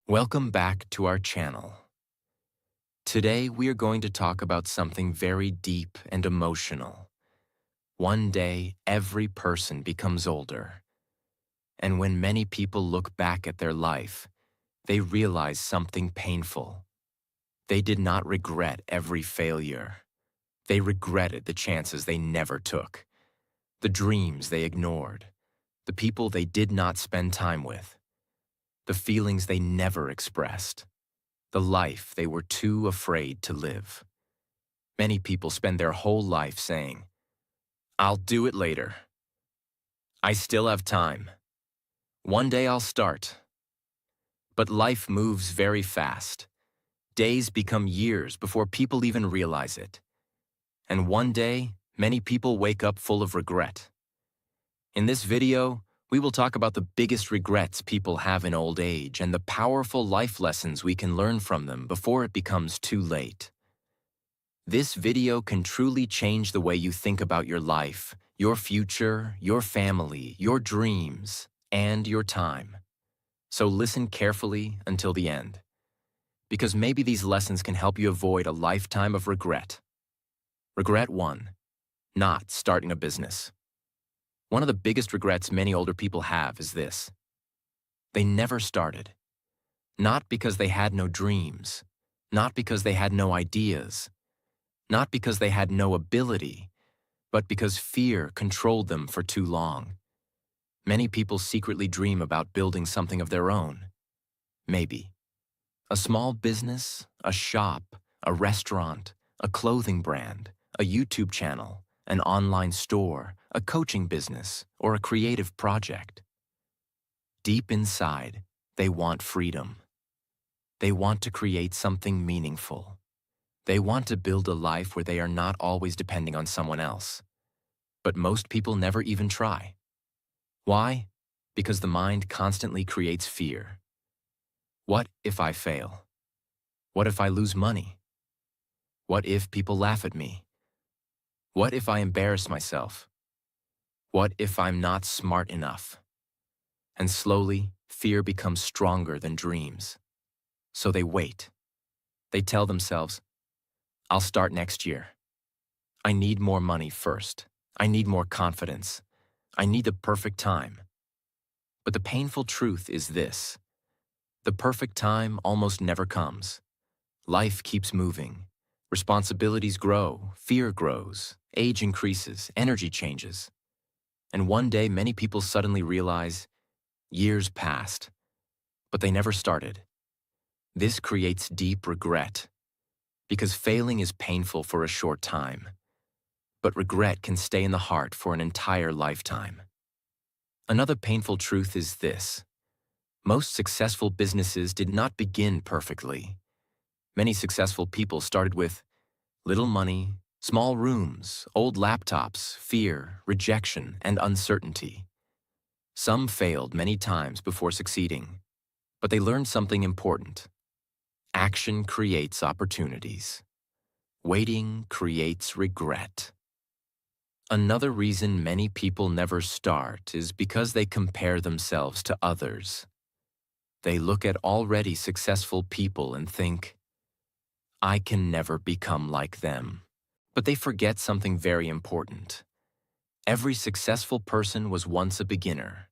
Welcome back to our channel. Today we are going to talk about something very deep and emotional. One day, every person becomes older. And when many people look back at their life, they realize something painful. They did not regret every failure. They regretted the chances they never took, the dreams they ignored, the people they did not spend time with, the feelings they never expressed, the life they were too afraid to live. Many people spend their whole life saying, "I'll do it later. I still have time. One day I'll start." But life moves very fast. Days become years before people even realize it. And one day, many people wake up full of regret. In this video, we will talk about the biggest regrets people have in old age and the powerful life lessons we can learn from them before it becomes too late. This video can truly change the way you think about your life, your future, your family, your dreams, and your time. So listen carefully until the end, because maybe these lessons can help you avoid a lifetime of regret. Regret 1. Not starting a business. One of the biggest regrets many older people have is this: they never started. Not because they had no dreams, not because they had no ideas, not because they had no ability, but because fear controlled them for too long. Many people secretly dream about building something of their own. Maybe a small business, a shop, a restaurant, a clothing brand, a YouTube channel, an online store, a coaching business, or a creative project. Deep inside, they want freedom. They want to create something meaningful. They want to build a life where they are not always depending on someone else. But most people never even try. Why? Because the mind constantly creates fear. What if I fail? What if I lose money? What if people laugh at me? What if I embarrass myself? What if I'm not smart enough? And slowly, fear becomes stronger than dreams. So they wait. They tell themselves, "I'll start next year. I need more money first. I need more confidence. I need the perfect time." But the painful truth is this: the perfect time almost never comes. Life keeps moving. Responsibilities grow, fear grows, age increases, energy changes. And one day many people suddenly realize years passed, but they never started. This creates deep regret, because failing is painful for a short time, but regret can stay in the heart for an entire lifetime. Another painful truth is this: most successful businesses did not begin perfectly. Many successful people started with little money, small rooms, old laptops, fear, rejection, and uncertainty. Some failed many times before succeeding, but they learned something important. Action creates opportunities. Waiting creates regret. Another reason many people never start is because they compare themselves to others. They look at already successful people and think, "I can never become like them." But they forget something very important. Every successful person was once a beginner.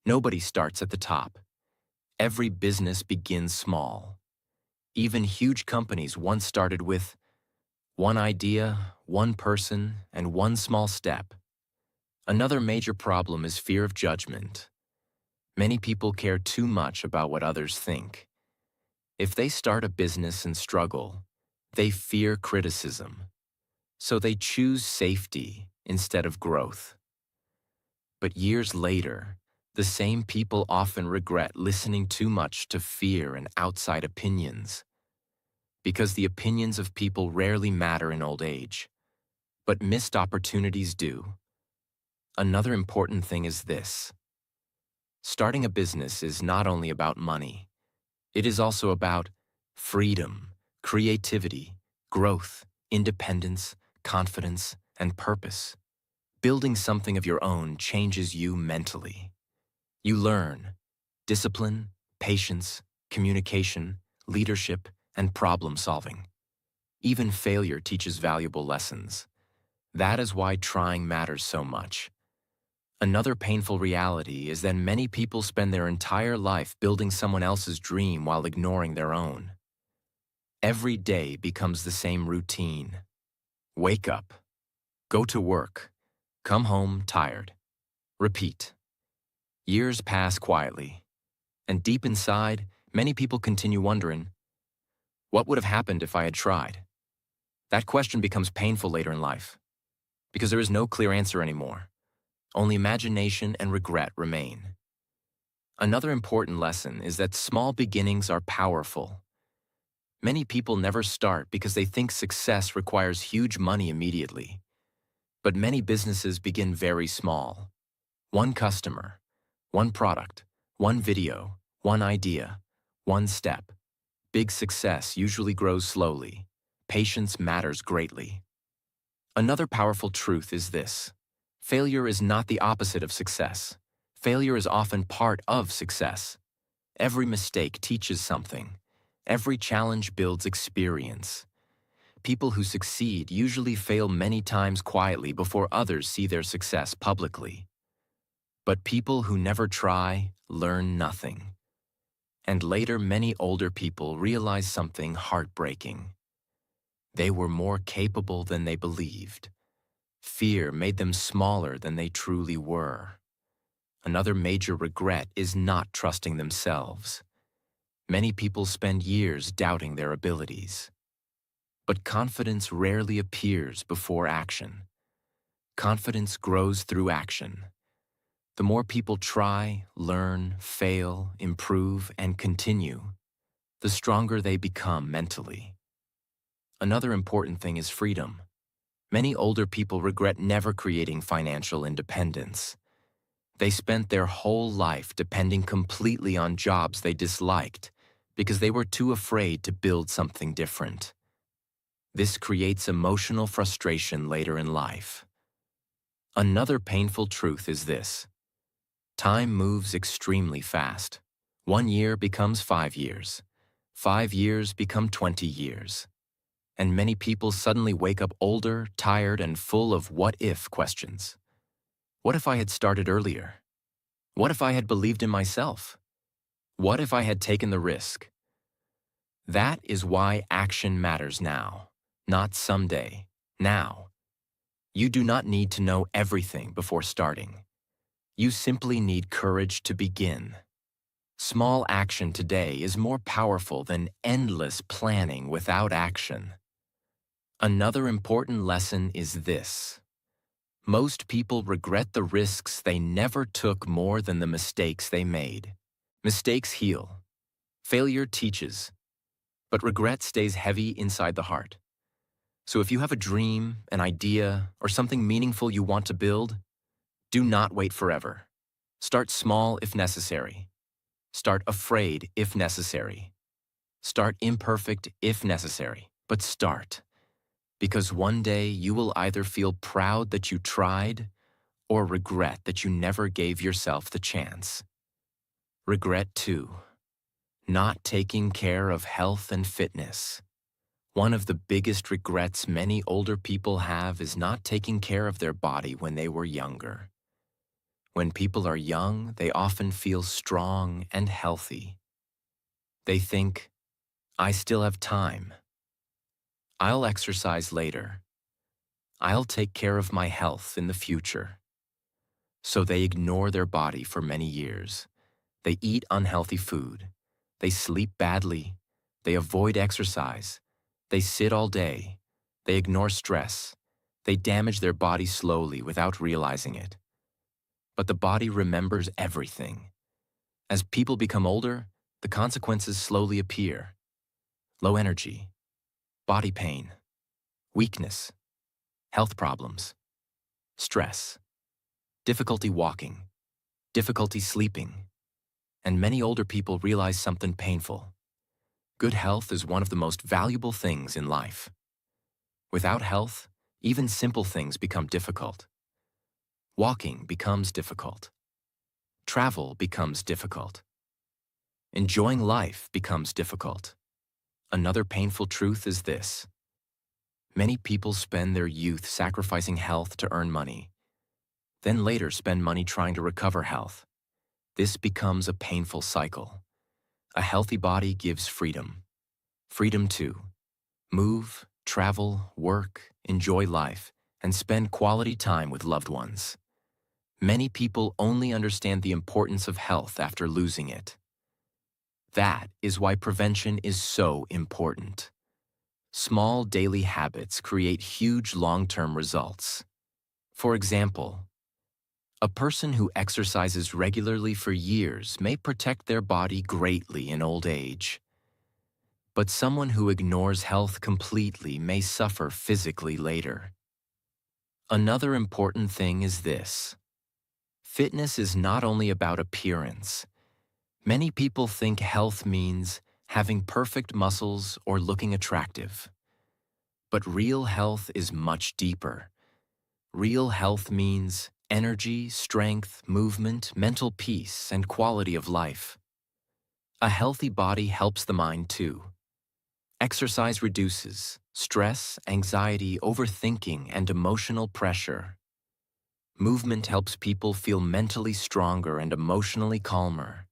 Nobody starts at the top. Every business begins small. Even huge companies once started with one idea, one person, and one small step. Another major problem is fear of judgment. Many people care too much about what others think. If they start a business and struggle, they fear criticism. So they choose safety instead of growth. But years later, the same people often regret listening too much to fear and outside opinions, because the opinions of people rarely matter in old age, but missed opportunities do. Another important thing is this: starting a business is not only about money, it is also about freedom, creativity, growth, independence, confidence, and purpose. Building something of your own changes you mentally. You learn discipline, patience, communication, leadership, and problem solving. Even failure teaches valuable lessons. That is why trying matters so much. Another painful reality is that many people spend their entire life building someone else's dream while ignoring their own. Every day becomes the same routine. Wake up, go to work, come home tired. Repeat. Years pass quietly, and deep inside, many people continue wondering, what would have happened if I had tried? That question becomes painful later in life, because there is no clear answer anymore. Only imagination and regret remain. Another important lesson is that small beginnings are powerful. Many people never start because they think success requires huge money immediately. But many businesses begin very small. One customer, one product, one video, one idea, one step. Big success usually grows slowly. Patience matters greatly. Another powerful truth is this: failure is not the opposite of success. Failure is often part of success. Every mistake teaches something. Every challenge builds experience. People who succeed usually fail many times quietly before others see their success publicly. But people who never try learn nothing. And later, many older people realize something heartbreaking. They were more capable than they believed. Fear made them smaller than they truly were. Another major regret is not trusting themselves. Many people spend years doubting their abilities. But confidence rarely appears before action. Confidence grows through action. The more people try, learn, fail, improve, and continue, the stronger they become mentally. Another important thing is freedom. Many older people regret never creating financial independence. They spent their whole life depending completely on jobs they disliked because they were too afraid to build something different. This creates emotional frustration later in life. Another painful truth is this: time moves extremely fast. 1 year becomes 5 years. 5 years become 20 years. And many people suddenly wake up older, tired, and full of what-if questions. What if I had started earlier? What if I had believed in myself? What if I had taken the risk? That is why action matters now, not someday, now. You do not need to know everything before starting. You simply need courage to begin. Small action today is more powerful than endless planning without action. Another important lesson is this: most people regret the risks they never took more than the mistakes they made. Mistakes heal. Failure teaches. But regret stays heavy inside the heart. So if you have a dream, an idea, or something meaningful you want to build, do not wait forever. Start small if necessary. Start afraid if necessary. Start imperfect if necessary, but start. Because one day you will either feel proud that you tried or regret that you never gave yourself the chance. Regret 2. Not taking care of health and fitness. One of the biggest regrets many older people have is not taking care of their body when they were younger. When people are young, they often feel strong and healthy. They think, I still have time. I'll exercise later. I'll take care of my health in the future. So they ignore their body for many years. They eat unhealthy food. They sleep badly. They avoid exercise. They sit all day. They ignore stress. They damage their body slowly without realizing it. But the body remembers everything. As people become older, the consequences slowly appear. Low energy, body pain, weakness, health problems, stress, difficulty walking, difficulty sleeping, and many older people realize something painful. Good health is one of the most valuable things in life. Without health, even simple things become difficult. Walking becomes difficult. Travel becomes difficult. Enjoying life becomes difficult. Another painful truth is this. Many people spend their youth sacrificing health to earn money, then later spend money trying to recover health. This becomes a painful cycle. A healthy body gives freedom. Freedom to move, travel, work, enjoy life, and spend quality time with loved ones. Many people only understand the importance of health after losing it. That is why prevention is so important. Small daily habits create huge long-term results. For example, a person who exercises regularly for years may protect their body greatly in old age. But someone who ignores health completely may suffer physically later. Another important thing is this. Fitness is not only about appearance. Many people think health means having perfect muscles or looking attractive. But real health is much deeper. Real health means energy, strength, movement, mental peace, and quality of life. A healthy body helps the mind too. Exercise reduces stress, anxiety, overthinking, and emotional pressure. Movement helps people feel mentally stronger and emotionally calmer.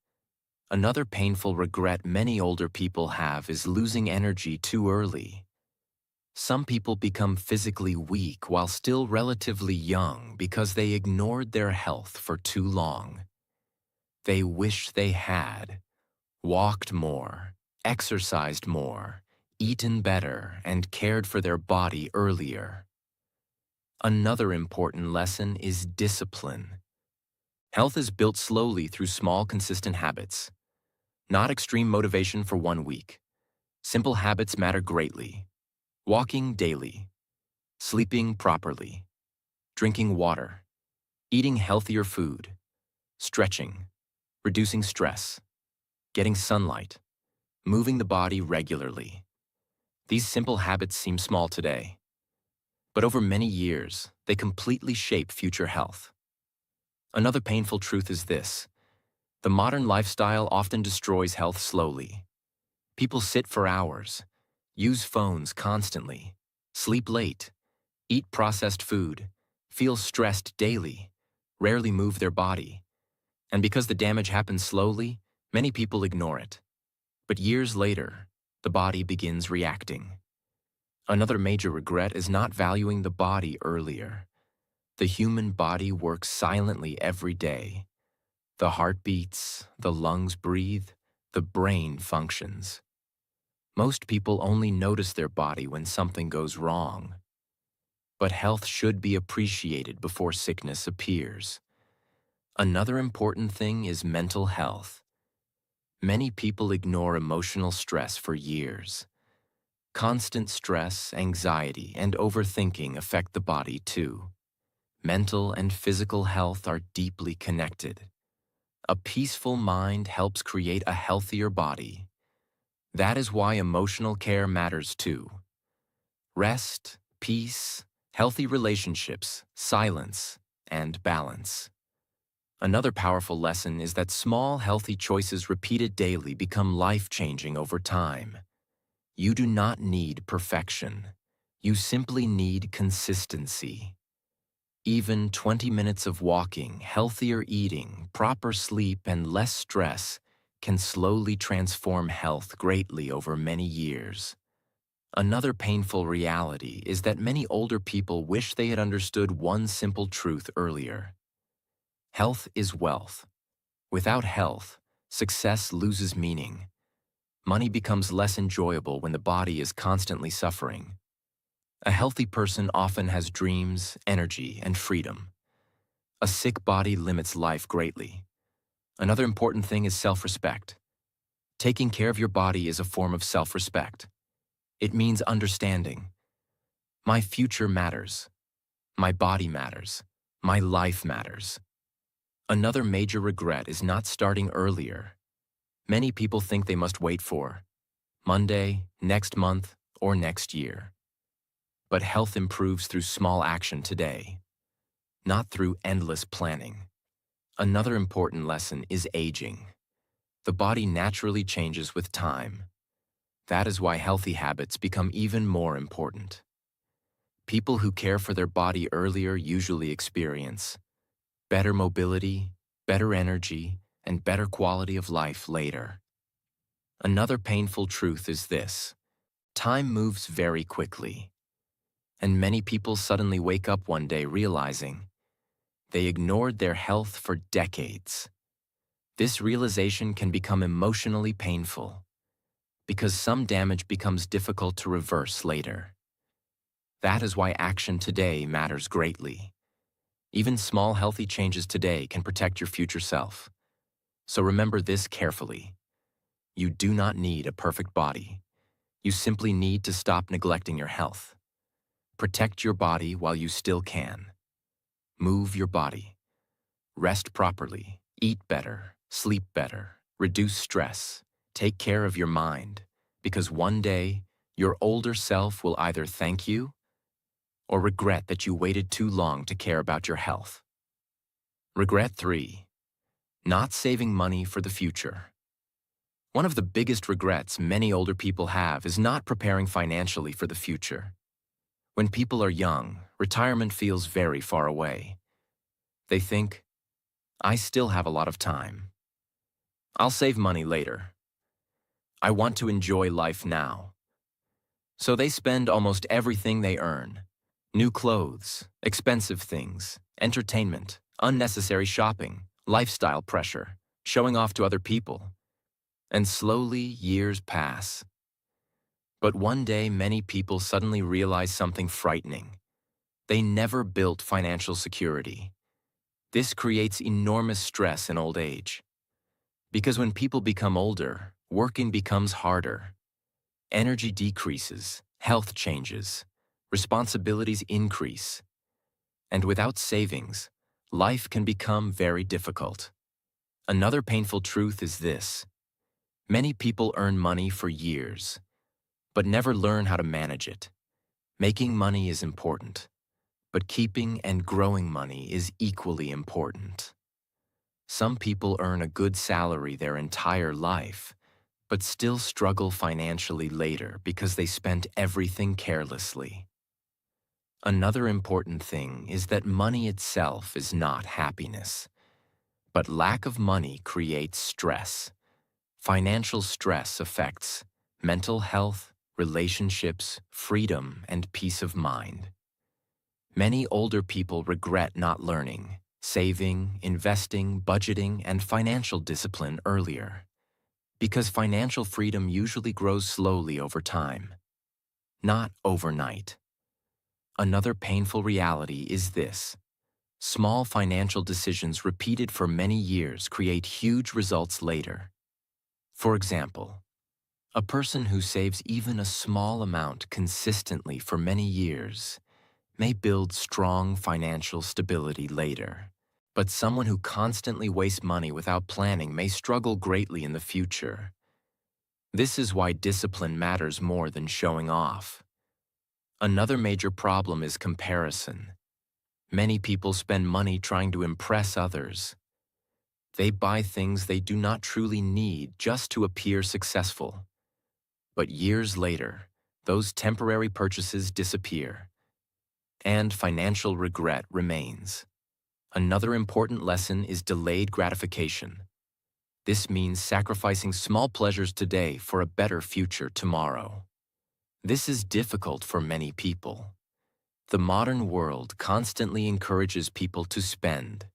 Another painful regret many older people have is losing energy too early. Some people become physically weak while still relatively young because they ignored their health for too long. They wish they had walked more, exercised more, eaten better, and cared for their body earlier. Another important lesson is discipline. Health is built slowly through small, consistent habits. Not extreme motivation for 1 week. Simple habits matter greatly. Walking daily, sleeping properly, drinking water, eating healthier food, stretching, reducing stress, getting sunlight, moving the body regularly. These simple habits seem small today, but over many years, they completely shape future health. Another painful truth is this. The modern lifestyle often destroys health slowly. People sit for hours, use phones constantly, sleep late, eat processed food, feel stressed daily, rarely move their body. And because the damage happens slowly, many people ignore it. But years later, the body begins reacting. Another major regret is not valuing the body earlier. The human body works silently every day. The heart beats, the lungs breathe, the brain functions. Most people only notice their body when something goes wrong. But health should be appreciated before sickness appears. Another important thing is mental health. Many people ignore emotional stress for years. Constant stress, anxiety, and overthinking affect the body too. Mental and physical health are deeply connected. A peaceful mind helps create a healthier body. That is why emotional care matters too. Rest, peace, healthy relationships, silence, and balance. Another powerful lesson is that small, healthy choices repeated daily become life-changing over time. You do not need perfection. You simply need consistency. Even 20 minutes of walking, healthier eating, proper sleep, and less stress can slowly transform health greatly over many years. Another painful reality is that many older people wish they had understood one simple truth earlier. Health is wealth. Without health, success loses meaning. Money becomes less enjoyable when the body is constantly suffering. A healthy person often has dreams, energy, and freedom. A sick body limits life greatly. Another important thing is self-respect. Taking care of your body is a form of self-respect. It means understanding. My future matters. My body matters. My life matters. Another major regret is not starting earlier. Many people think they must wait for Monday, next month, or next year. But health improves through small action today, not through endless planning. Another important lesson is aging. The body naturally changes with time. That is why healthy habits become even more important. People who care for their body earlier usually experience better mobility, better energy, and better quality of life later. Another painful truth is this: time moves very quickly, and many people suddenly wake up one day realizing they ignored their health for decades. This realization can become emotionally painful because some damage becomes difficult to reverse later. That is why action today matters greatly. Even small healthy changes today can protect your future self. So remember this carefully. You do not need a perfect body. You simply need to stop neglecting your health. Protect your body while you still can. Move your body. Rest properly. Eat better. Sleep better. Reduce stress. Take care of your mind. Because one day, your older self will either thank you or regret that you waited too long to care about your health. Regret 3. Not saving money for the future. One of the biggest regrets many older people have is not preparing financially for the future. When people are young, retirement feels very far away. They think, I still have a lot of time. I'll save money later. I want to enjoy life now. So they spend almost everything they earn. New clothes, expensive things, entertainment, unnecessary shopping, lifestyle pressure, showing off to other people. And slowly, years pass. But one day, many people suddenly realize something frightening. They never built financial security. This creates enormous stress in old age. Because when people become older, working becomes harder. Energy decreases, health changes, responsibilities increase. And without savings, life can become very difficult. Another painful truth is this: many people earn money for years, but never learn how to manage it. Making money is important, but keeping and growing money is equally important. Some people earn a good salary their entire life, but still struggle financially later because they spent everything carelessly. Another important thing is that money itself is not happiness, but lack of money creates stress. Financial stress affects mental health, relationships, freedom, and peace of mind. Many older people regret not learning, saving, investing, budgeting, and financial discipline earlier. Because financial freedom usually grows slowly over time, not overnight. Another painful reality is this: small financial decisions repeated for many years create huge results later. For example, a person who saves even a small amount consistently for many years may build strong financial stability later. But someone who constantly wastes money without planning may struggle greatly in the future. This is why discipline matters more than showing off. Another major problem is comparison. Many people spend money trying to impress others. They buy things they do not truly need just to appear successful. But years later, those temporary purchases disappear, and financial regret remains. Another important lesson is delayed gratification. This means sacrificing small pleasures today for a better future tomorrow. This is difficult for many people. The modern world constantly encourages people to spend.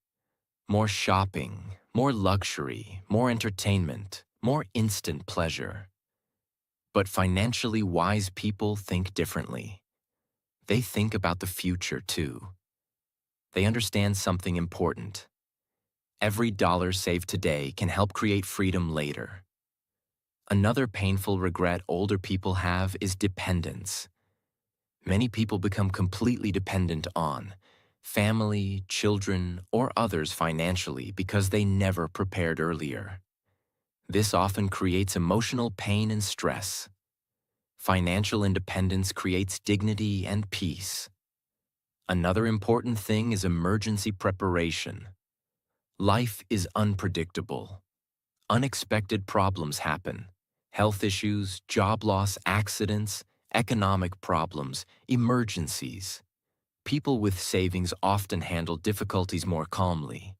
More shopping, more luxury, more entertainment, more instant pleasure. But financially wise people think differently. They think about the future too. They understand something important. Every dollar saved today can help create freedom later. Another painful regret older people have is dependence. Many people become completely dependent on family, children, or others financially because they never prepared earlier. This often creates emotional pain and stress. Financial independence creates dignity and peace. Another important thing is emergency preparation. Life is unpredictable. unexpected problems happen. Health issues, job loss, accidents, economic problems, emergencies. People with savings often handle difficulties more calmly.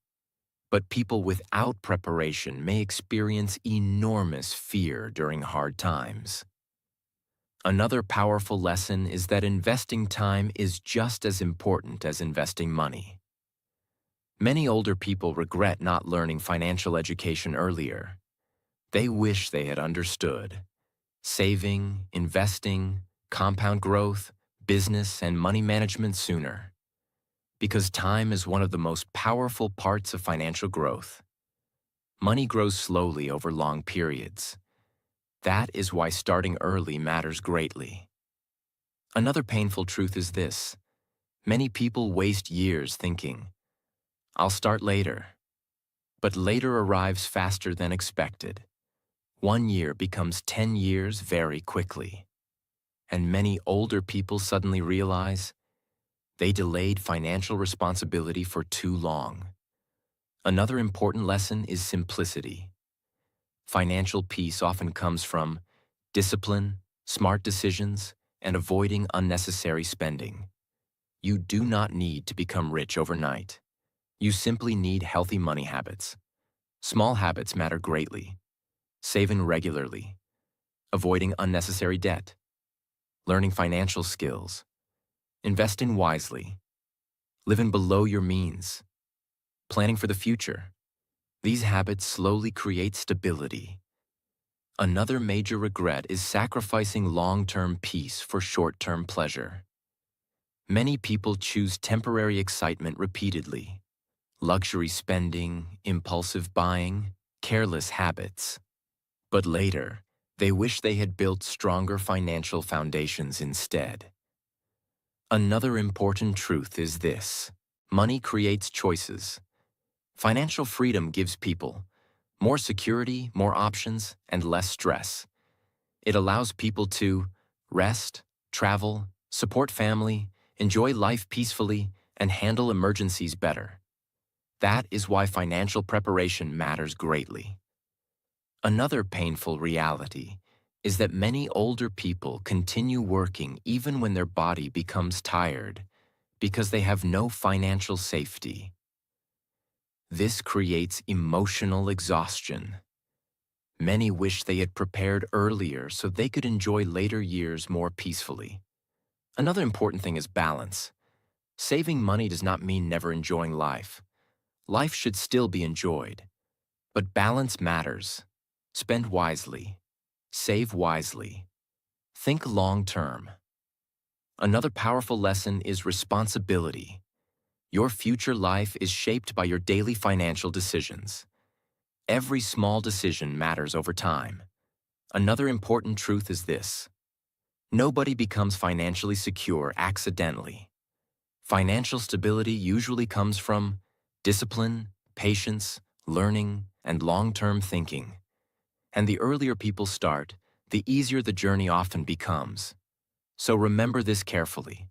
But people without preparation may experience enormous fear during hard times. Another powerful lesson is that investing time is just as important as investing money. Many older people regret not learning financial education earlier. They wish they had understood saving, investing, compound growth, business, and money management sooner. Because time is one of the most powerful parts of financial growth. Money grows slowly over long periods. That is why starting early matters greatly. Another painful truth is this: many people waste years thinking, "I'll start later." But later arrives faster than expected. 1 year becomes 10 years very quickly. And many older people suddenly realize they delayed financial responsibility for too long. Another important lesson is simplicity. Financial peace often comes from discipline, smart decisions, and avoiding unnecessary spending. You do not need to become rich overnight. You simply need healthy money habits. Small habits matter greatly. Saving regularly, avoiding unnecessary debt, learning financial skills, investing wisely, living below your means, planning for the future. These habits slowly create stability. Another major regret is sacrificing long-term peace for short-term pleasure. Many people choose temporary excitement repeatedly. Luxury spending, impulsive buying, careless habits. But later, they wish they had built stronger financial foundations instead. Another important truth is this: money creates choices. Financial freedom gives people more security, more options, and less stress. It allows people to rest, travel, support family, enjoy life peacefully, and handle emergencies better. That is why financial preparation matters greatly. Another painful reality is that many older people continue working even when their body becomes tired because they have no financial safety. This creates emotional exhaustion. Many wish they had prepared earlier so they could enjoy later years more peacefully. Another important thing is balance. Saving money does not mean never enjoying life. Life should still be enjoyed. But balance matters. Spend wisely. Save wisely. Think long-term. Another powerful lesson is responsibility. Your future life is shaped by your daily financial decisions. Every small decision matters over time. Another important truth is this: nobody becomes financially secure accidentally. Financial stability usually comes from discipline, patience, learning, and long-term thinking. And the earlier people start, the easier the journey often becomes. So remember this carefully.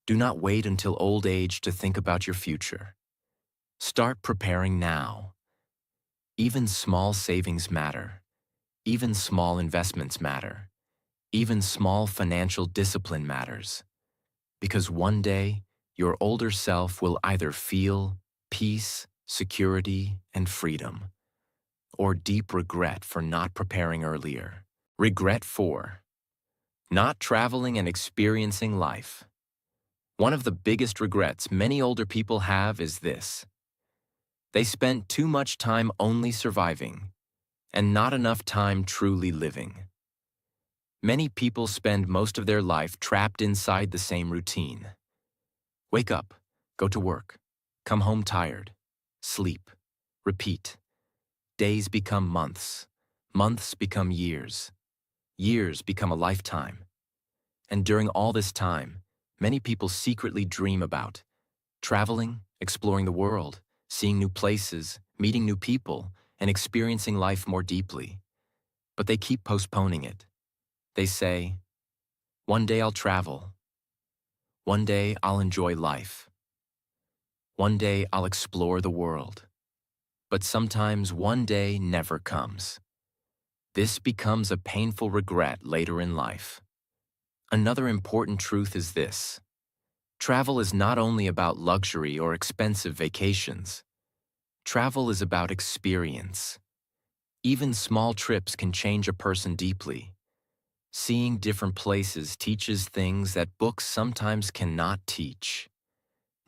Do not wait until old age to think about your future. Start preparing now. Even small savings matter. Even small investments matter. Even small financial discipline matters. Because one day, your older self will either feel peace, security, and freedom, or deep regret for not preparing earlier. Regret 4. Not traveling and experiencing life. One of the biggest regrets many older people have is this: they spent too much time only surviving, and not enough time truly living. Many people spend most of their life trapped inside the same routine. Wake up, go to work, come home tired, sleep, repeat. Days become months, months become years, years become a lifetime. And during all this time, many people secretly dream about traveling, exploring the world, seeing new places, meeting new people, and experiencing life more deeply. But they keep postponing it. They say, "One day I'll travel. One day I'll enjoy life. One day I'll explore the world." But sometimes one day never comes. This becomes a painful regret later in life. Another important truth is this: travel is not only about luxury or expensive vacations. Travel is about experience. Even small trips can change a person deeply. Seeing different places teaches things that books sometimes cannot teach.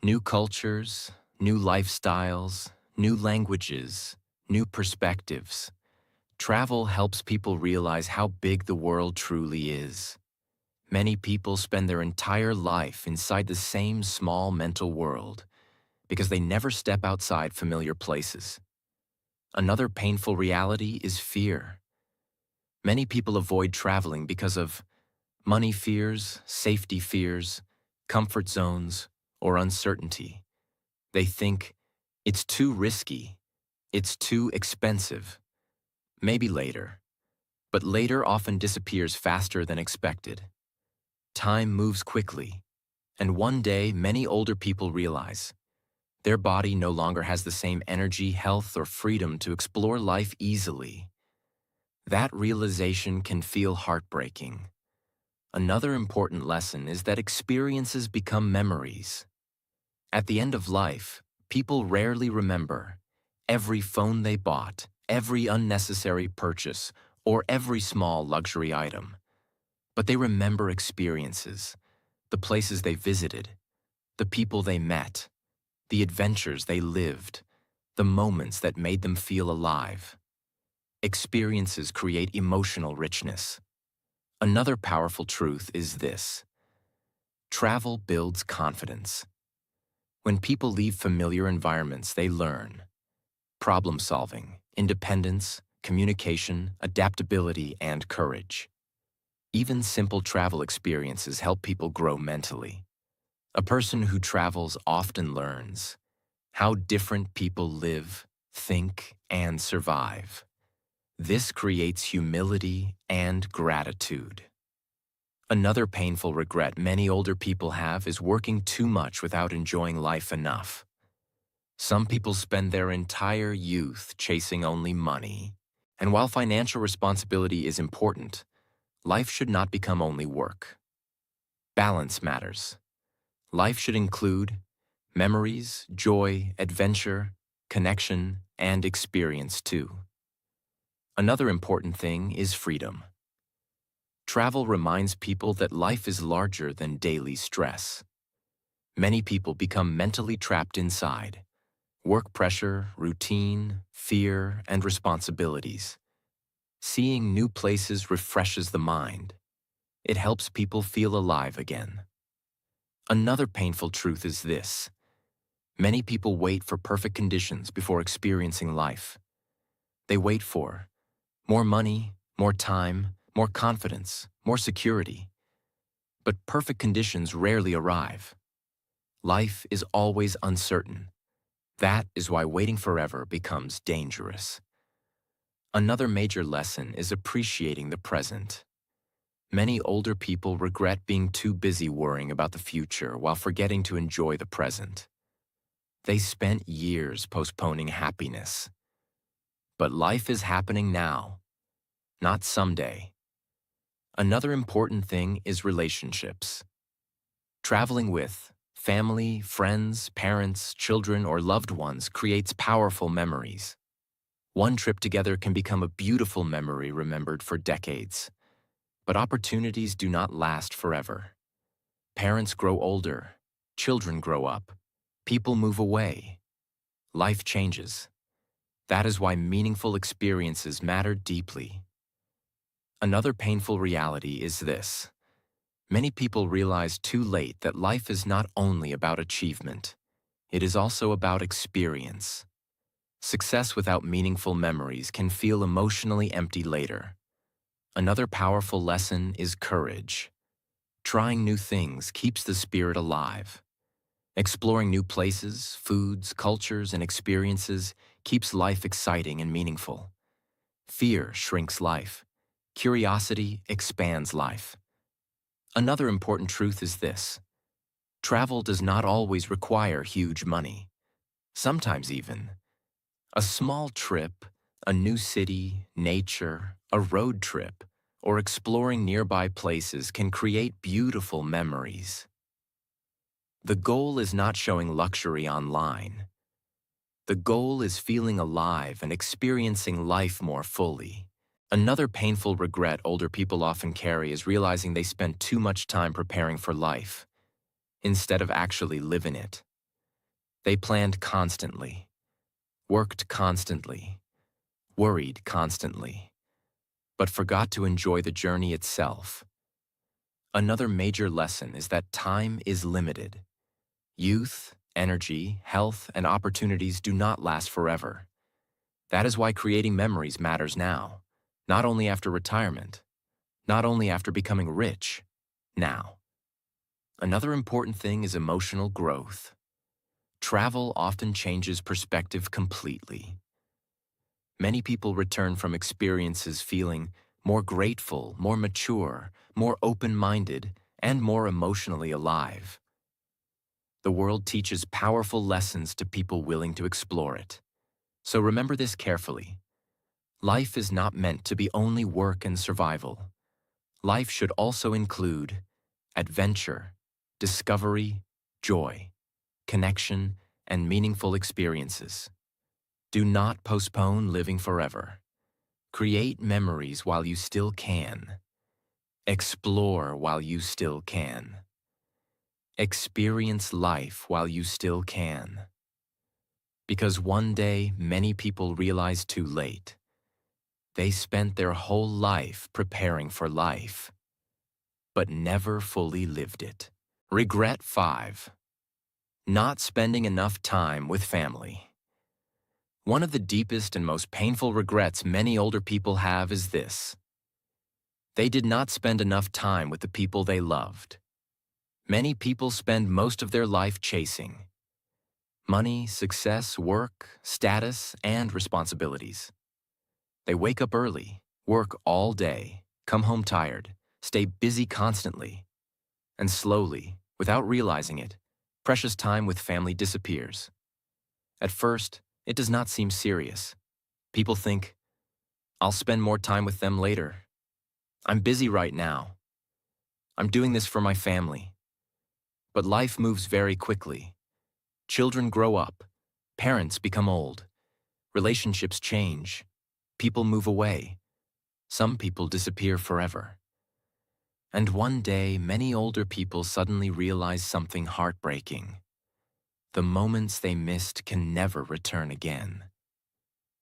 New cultures, new lifestyles, new languages, new perspectives. Travel helps people realize how big the world truly is. Many people spend their entire life inside the same small mental world because they never step outside familiar places. Another painful reality is fear. Many people avoid traveling because of money fears, safety fears, comfort zones, or uncertainty. They think, it's too risky, it's too expensive, maybe later. But later often disappears faster than expected. Time moves quickly, and one day many older people realize their body no longer has the same energy, health, or freedom to explore life easily. That realization can feel heartbreaking. Another important lesson is that experiences become memories. At the end of life, people rarely remember every phone they bought, every unnecessary purchase, or every small luxury item. But they remember experiences, the places they visited, the people they met, the adventures they lived, the moments that made them feel alive. Experiences create emotional richness. Another powerful truth is this: travel builds confidence. When people leave familiar environments, they learn problem solving, independence, communication, adaptability, and courage. Even simple travel experiences help people grow mentally. A person who travels often learns how different people live, think, and survive. This creates humility and gratitude. Another painful regret many older people have is working too much without enjoying life enough. Some people spend their entire youth chasing only money. And while financial responsibility is important, life should not become only work. Balance matters. Life should include memories, joy, adventure, connection, and experience too. Another important thing is freedom. Travel reminds people that life is larger than daily stress. Many people become mentally trapped inside work pressure, routine, fear, and responsibilities. Seeing new places refreshes the mind. It helps people feel alive again. Another painful truth is this: many people wait for perfect conditions before experiencing life. They wait for more money, more time, more confidence, more security. But perfect conditions rarely arrive. Life is always uncertain. That is why waiting forever becomes dangerous. Another major lesson is appreciating the present. Many older people regret being too busy worrying about the future while forgetting to enjoy the present. They spent years postponing happiness. But life is happening now, not someday. Another important thing is relationships. Traveling with family, friends, parents, children, or loved ones creates powerful memories. One trip together can become a beautiful memory remembered for decades. But opportunities do not last forever. Parents grow older, children grow up, people move away. Life changes. That is why meaningful experiences matter deeply. Another painful reality is this: many people realize too late that life is not only about achievement, it is also about experience. Success without meaningful memories can feel emotionally empty later. Another powerful lesson is courage. Trying new things keeps the spirit alive. Exploring new places, foods, cultures, and experiences keeps life exciting and meaningful. Fear shrinks life. Curiosity expands life. Another important truth is this: travel does not always require huge money. Sometimes even, A small trip, a new city, nature, a road trip, or exploring nearby places can create beautiful memories. The goal is not showing luxury online. The goal is feeling alive and experiencing life more fully. Another painful regret older people often carry is realizing they spent too much time preparing for life, instead of actually living it. They planned constantly, worked constantly, worried constantly, but forgot to enjoy the journey itself. Another major lesson is that time is limited. Youth, energy, health, and opportunities do not last forever. That is why creating memories matters now, not only after retirement, not only after becoming rich, now. Another important thing is emotional growth. Travel often changes perspective completely. Many people return from experiences feeling more grateful, more mature, more open-minded, and more emotionally alive. The world teaches powerful lessons to people willing to explore it. So remember this carefully. Life is not meant to be only work and survival. Life should also include adventure, discovery, joy, connection, and meaningful experiences. Do not postpone living forever. Create memories while you still can. Explore while you still can. Experience life while you still can. Because one day, many people realize too late. They spent their whole life preparing for life, but never fully lived it. Regret 5. Not spending enough time with family. One of the deepest and most painful regrets many older people have is this. They did not spend enough time with the people they loved. Many people spend most of their life chasing money, success, work, status, and responsibilities. They wake up early, work all day, come home tired, stay busy constantly, and slowly, without realizing it, precious time with family disappears. At first, it does not seem serious. People think, I'll spend more time with them later. I'm busy right now. I'm doing this for my family. But life moves very quickly. Children grow up. Parents become old. Relationships change. People move away. Some people disappear forever. And one day, many older people suddenly realize something heartbreaking. The moments they missed can never return again.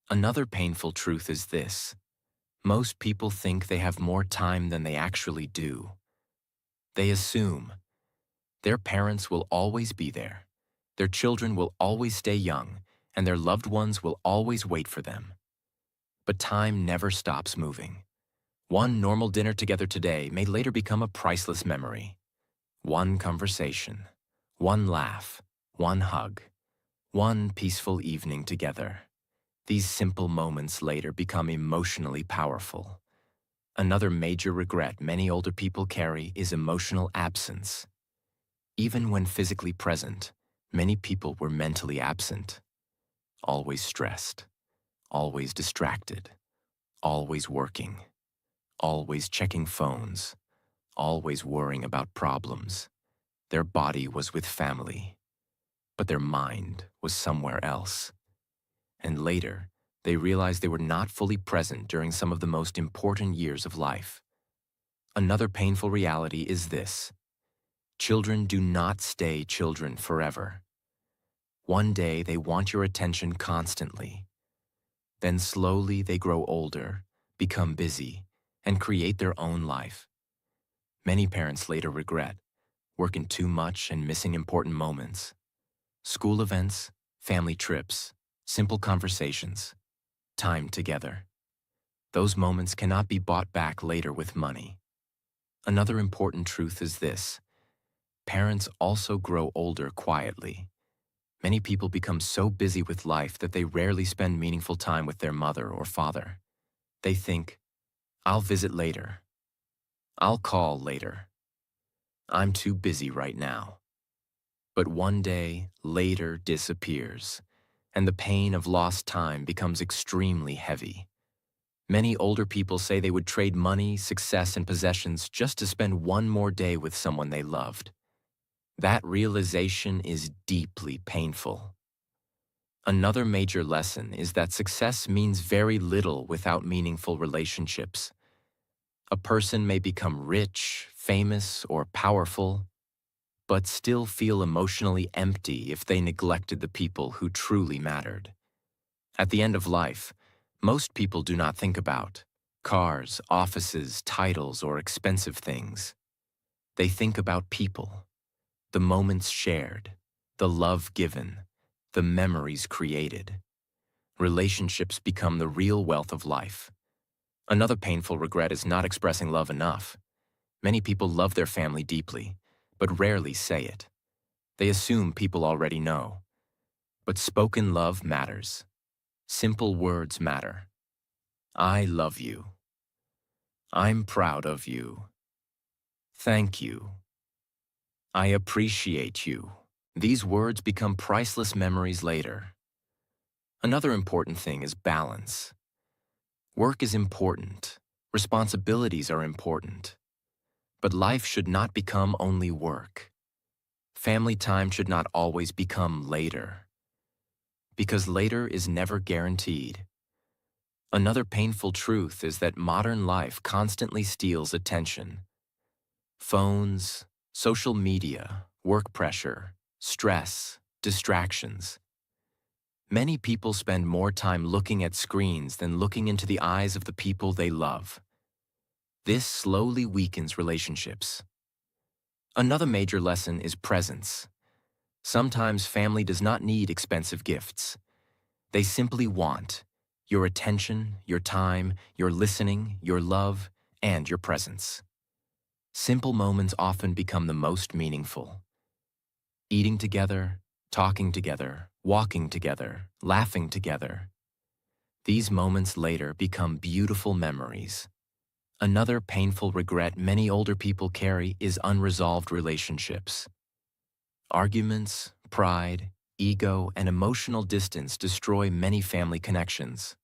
Another painful truth is this. Most people think they have more time than they actually do. They assume their parents will always be there, their children will always stay young, and their loved ones will always wait for them. But time never stops moving. One normal dinner together today may later become a priceless memory. One conversation, one laugh, one hug, one peaceful evening together. These simple moments later become emotionally powerful. Another major regret many older people carry is emotional absence. Even when physically present, many people were mentally absent. Always stressed, always distracted, always working, always checking phones, always worrying about problems. Their body was with family, but their mind was somewhere else. And later, they realized they were not fully present during some of the most important years of life. Another painful reality is this. Children do not stay children forever. One day they want your attention constantly. Then slowly they grow older, become busy, and create their own life. Many parents later regret working too much and missing important moments. School events, family trips, simple conversations, time together. Those moments cannot be bought back later with money. Another important truth is this. Parents also grow older quietly. Many people become so busy with life that they rarely spend meaningful time with their mother or father. They think, I'll visit later. I'll call later. I'm too busy right now. But one day, later disappears. and the pain of lost time becomes extremely heavy. Many older people say they would trade money, success, and possessions just to spend one more day with someone they loved. That realization is deeply painful. Another major lesson is that success means very little without meaningful relationships. A person may become rich, famous, or powerful, but still feel emotionally empty if they neglected the people who truly mattered. At the end of life, most people do not think about cars, offices, titles, or expensive things. They think about people, the moments shared, the love given, the memories created. Relationships become the real wealth of life. Another painful regret is not expressing love enough. Many people love their family deeply, but rarely say it. They assume people already know. But spoken love matters. Simple words matter. I love you. I'm proud of you. Thank you. I appreciate you. These words become priceless memories later. Another important thing is balance. Work is important. Responsibilities are important. But life should not become only work. Family time should not always become later. Because later is never guaranteed. Another painful truth is that modern life constantly steals attention. Phones, social media, work pressure, stress, distractions. Many people spend more time looking at screens than looking into the eyes of the people they love. This slowly weakens relationships. Another major lesson is presence. Sometimes family does not need expensive gifts. They simply want your attention, your time, your listening, your love, and your presence. Simple moments often become the most meaningful. Eating together, talking together, walking together, laughing together. These moments later become beautiful memories. Another painful regret many older people carry is unresolved relationships. Arguments, pride, ego, and emotional distance destroy many family connections.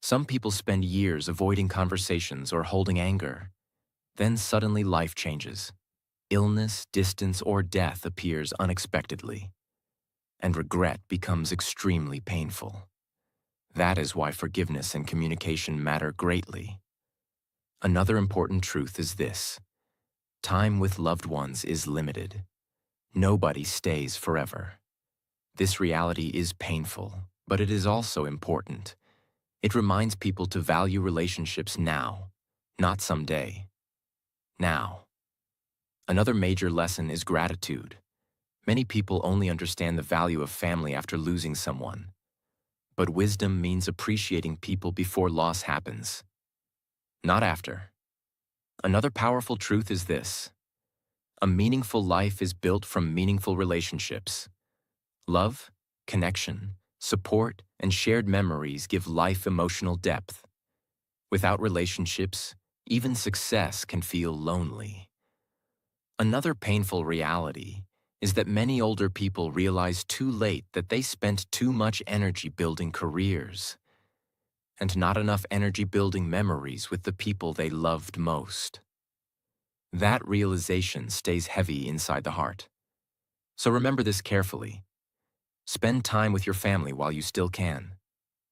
Some people spend years avoiding conversations or holding anger. Then suddenly life changes. Illness, distance, or death appears unexpectedly, and regret becomes extremely painful. That is why forgiveness and communication matter greatly. Another important truth is this: time with loved ones is limited. Nobody stays forever. This reality is painful, but it is also important. It reminds people to value relationships now, not someday. Now. Another major lesson is gratitude. Many people only understand the value of family after losing someone. But wisdom means appreciating people before loss happens, not after. Another powerful truth is this: a meaningful life is built from meaningful relationships. Love, connection, support, and shared memories give life emotional depth. Without relationships, even success can feel lonely. Another painful reality is that many older people realize too late that they spent too much energy building careers and not enough energy building memories with the people they loved most. That realization stays heavy inside the heart. So remember this carefully. Spend time with your family while you still can.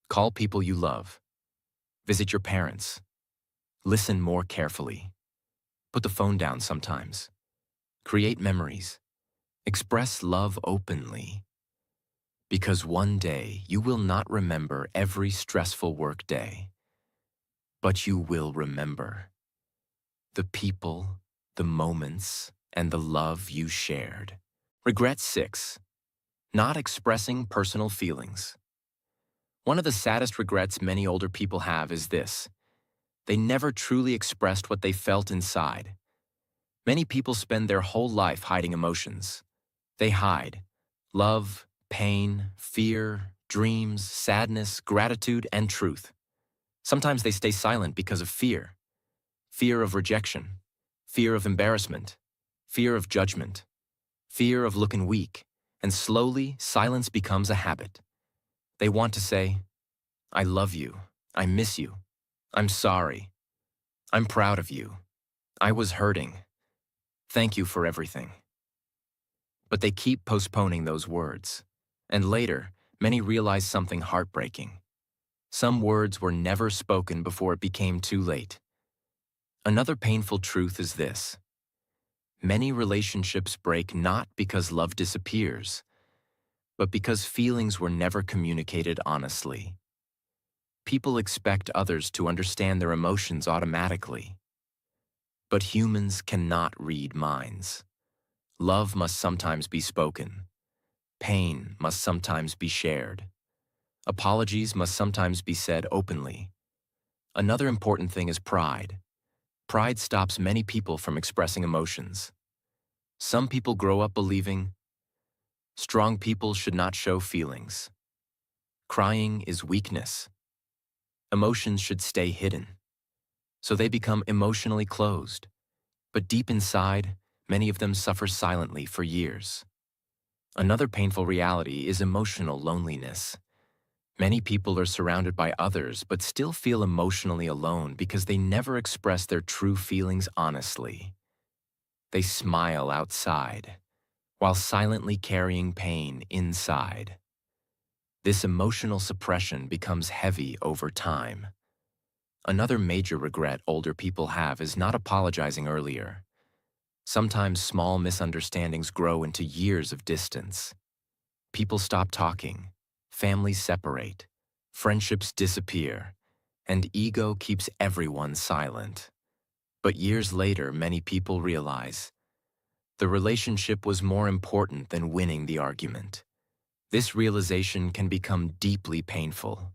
Call people you love. Visit your parents. Listen more carefully. Put the phone down sometimes. Create memories. Express love openly. Because one day you will not remember every stressful work day, but you will remember the people, the moments, and the love you shared. Regret 6. Not expressing personal feelings. One of the saddest regrets many older people have is this: they never truly expressed what they felt inside. Many people spend their whole life hiding emotions. They hide love, pain, fear, dreams, sadness, gratitude, and truth. Sometimes they stay silent because of fear. Fear of rejection, fear of embarrassment, fear of judgment, fear of looking weak, and slowly silence becomes a habit. They want to say, I love you, I miss you, I'm sorry, I'm proud of you, I was hurting, thank you for everything. But they keep postponing those words. And later, many realize something heartbreaking. Some words were never spoken before it became too late. Another painful truth is this. Many relationships break not because love disappears, but because feelings were never communicated honestly. People expect others to understand their emotions automatically. But humans cannot read minds. Love must sometimes be spoken. Pain must sometimes be shared. Apologies must sometimes be said openly. Another important thing is pride. Pride stops many people from expressing emotions. Some people grow up believing strong people should not show feelings. Crying is weakness. Emotions should stay hidden. So they become emotionally closed. But deep inside, many of them suffer silently for years. Another painful reality is emotional loneliness. Many people are surrounded by others but still feel emotionally alone because they never express their true feelings honestly. They smile outside, while silently carrying pain inside. This emotional suppression becomes heavy over time. Another major regret older people have is not apologizing earlier. Sometimes small misunderstandings grow into years of distance. People stop talking, families separate, friendships disappear, and ego keeps everyone silent. But years later, many people realize the relationship was more important than winning the argument. This realization can become deeply painful.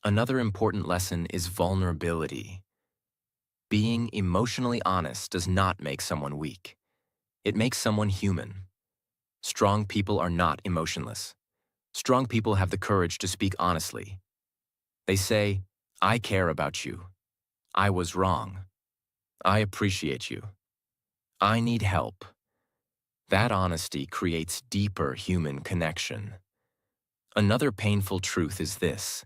Another important lesson is vulnerability. Being emotionally honest does not make someone weak. It makes someone human. Strong people are not emotionless. Strong people have the courage to speak honestly. They say, I care about you. I was wrong. I appreciate you. I need help. That honesty creates deeper human connection. Another painful truth is this.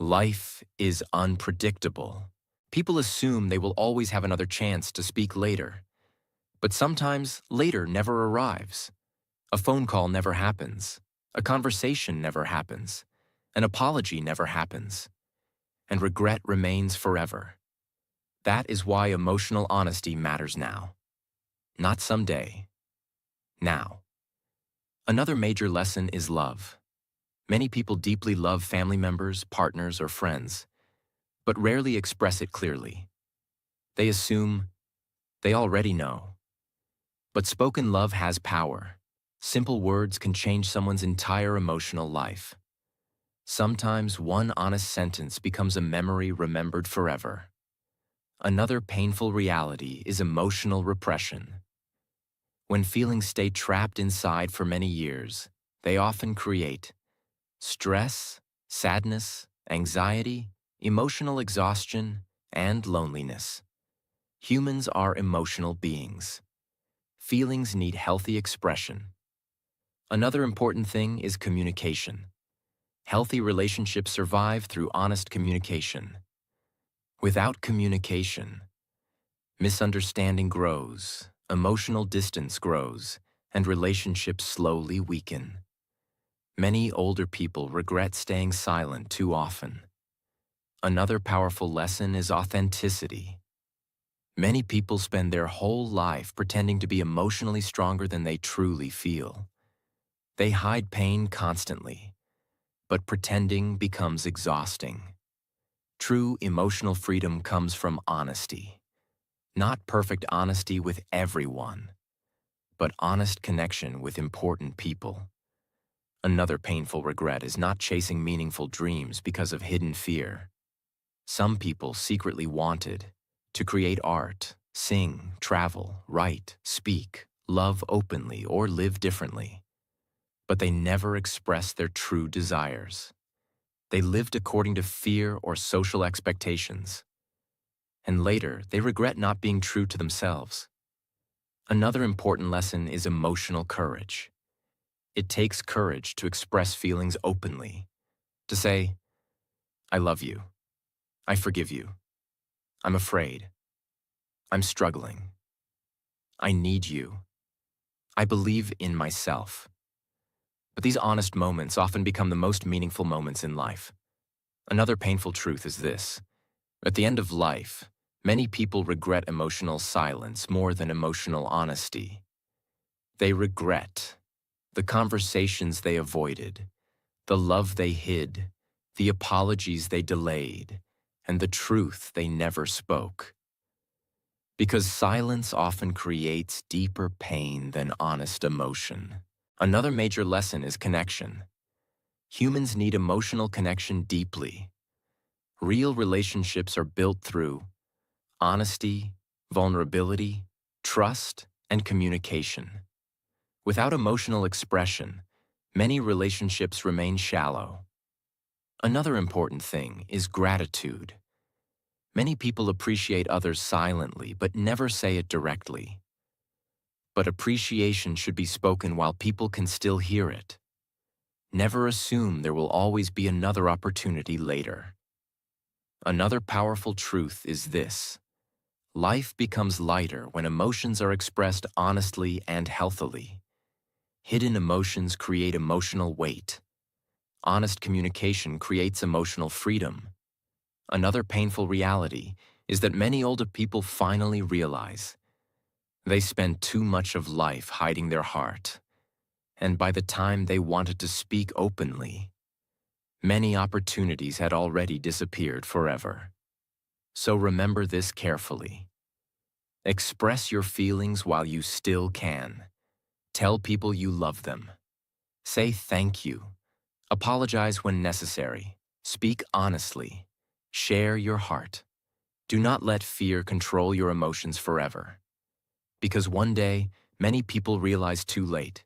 Life is unpredictable. People assume they will always have another chance to speak later. But sometimes later never arrives. A phone call never happens. A conversation never happens. An apology never happens. And regret remains forever. That is why emotional honesty matters now. Not someday. Now. Another major lesson is love. Many people deeply love family members, partners, or friends, but rarely express it clearly. They assume they already know. But spoken love has power. Simple words can change someone's entire emotional life. Sometimes one honest sentence becomes a memory remembered forever. Another painful reality is emotional repression. When feelings stay trapped inside for many years, they often create stress, sadness, anxiety, emotional exhaustion, and loneliness. Humans are emotional beings. Feelings need healthy expression. Another important thing is communication. Healthy relationships survive through honest communication. Without communication, misunderstanding grows, emotional distance grows, and relationships slowly weaken. Many older people regret staying silent too often. Another powerful lesson is authenticity. Many people spend their whole life pretending to be emotionally stronger than they truly feel. They hide pain constantly, but pretending becomes exhausting. True emotional freedom comes from honesty. Not perfect honesty with everyone, but honest connection with important people. Another painful regret is not chasing meaningful dreams because of hidden fear. Some people secretly wanted to create art, sing, travel, write, speak, love openly, or live differently. But they never expressed their true desires. They lived according to fear or social expectations. And later, they regret not being true to themselves. Another important lesson is emotional courage. It takes courage to express feelings openly, to say, I love you, I forgive you, I'm afraid, I'm struggling, I need you, I believe in myself. But these honest moments often become the most meaningful moments in life. Another painful truth is this. At the end of life, many people regret emotional silence more than emotional honesty. They regret the conversations they avoided, the love they hid, the apologies they delayed, and the truth they never spoke. Because silence often creates deeper pain than honest emotion. Another major lesson is connection. Humans need emotional connection deeply. Real relationships are built through honesty, vulnerability, trust, and communication. Without emotional expression, many relationships remain shallow. Another important thing is gratitude. Many people appreciate others silently but never say it directly. But appreciation should be spoken while people can still hear it. Never assume there will always be another opportunity later. Another powerful truth is this. Life becomes lighter when emotions are expressed honestly and healthily. Hidden emotions create emotional weight. Honest communication creates emotional freedom. Another painful reality is that many older people finally realize they spent too much of life hiding their heart, and by the time they wanted to speak openly, many opportunities had already disappeared forever. So remember this carefully. Express your feelings while you still can. Tell people you love them. Say thank you. Apologize when necessary. Speak honestly. Share your heart. Do not let fear control your emotions forever. Because one day, many people realize too late,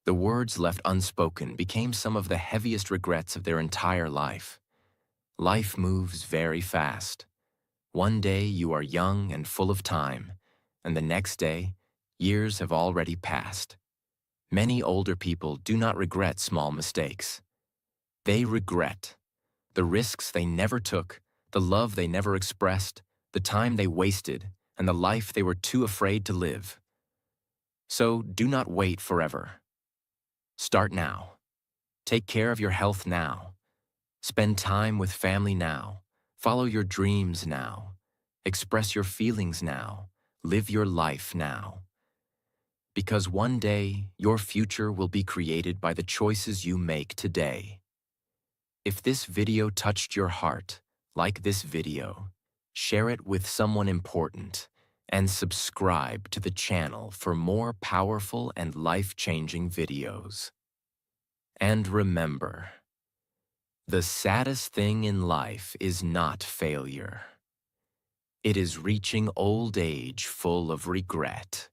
the words left unspoken became some of the heaviest regrets of their entire life. Life moves very fast. One day you are young and full of time, and the next day, years have already passed. Many older people do not regret small mistakes. They regret the risks they never took, the love they never expressed, the time they wasted, and the life they were too afraid to live. So do not wait forever. Start now. Take care of your health now. Spend time with family now. Follow your dreams now. Express your feelings now. Live your life now. Because one day, your future will be created by the choices you make today. If this video touched your heart, like this video, share it with someone important, and subscribe to the channel for more powerful and life-changing videos. And remember, the saddest thing in life is not failure. It is reaching old age full of regret.